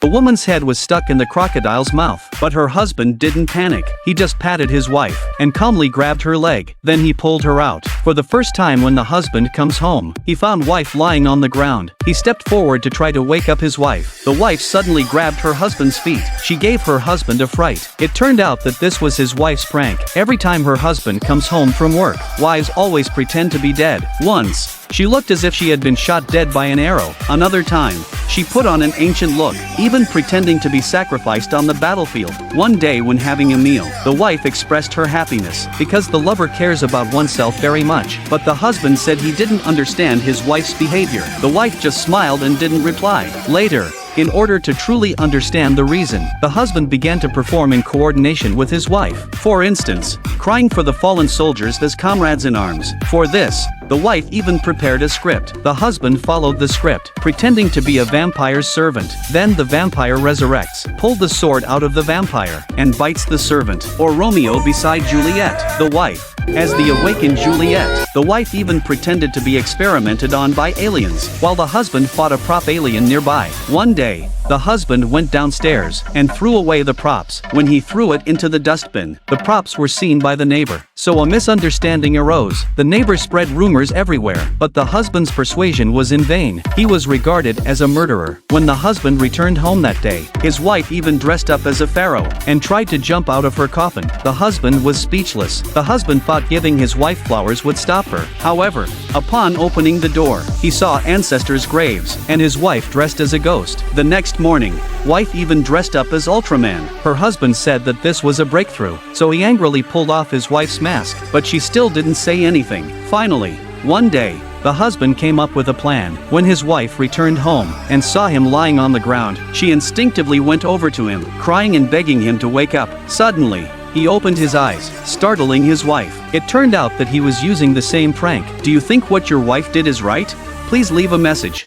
The woman's head was stuck in the crocodile's mouth, but her husband didn't panic. He just patted his wife and calmly grabbed her leg. Then he pulled her out. For the first time when the husband comes home, he found wife lying on the ground. He stepped forward to try to wake up his wife. The wife suddenly grabbed her husband's feet. She gave her husband a fright. It turned out that this was his wife's prank. Every time her husband comes home from work, wives always pretend to be dead. Once, she looked as if she had been shot dead by an arrow. Another time, she put on an ancient look, even pretending to be sacrificed on the battlefield. One day when having a meal, the wife expressed her happiness, because the lover cares about oneself very much. But the husband said he didn't understand his wife's behavior. The wife just smiled and didn't reply. Later, in order to truly understand the reason, the husband began to perform in coordination with his wife. For instance, crying for the fallen soldiers as comrades in arms. For this, the wife even prepared a script. The husband followed the script, pretending to be a vampire's servant. Then the vampire resurrects, pulled the sword out of the vampire, and bites the servant. Or Romeo beside Juliet, the wife, as the awakened Juliet. The wife even pretended to be experimented on by aliens, while the husband fought a prop alien nearby. One day, the husband went downstairs and threw away the props. When he threw it into the dustbin, the props were seen by the neighbor. So a misunderstanding arose. The neighbor spread rumors everywhere, but the husband's persuasion was in vain. He was regarded as a murderer. When the husband returned home that day, his wife even dressed up as a pharaoh and tried to jump out of her coffin. The husband was speechless. The husband thought giving his wife flowers would stop her. However, upon opening the door, he saw ancestors' graves and his wife dressed as a ghost. The next morning, wife even dressed up as Ultraman. Her husband said that this was a breakthrough, so he angrily pulled off his wife's mask, but she still didn't say anything. Finally, one day, the husband came up with a plan. When his wife returned home and saw him lying on the ground, she instinctively went over to him, crying and begging him to wake up. Suddenly, he opened his eyes, startling his wife. It turned out that he was using the same prank. Do you think what your wife did is right? Please leave a message.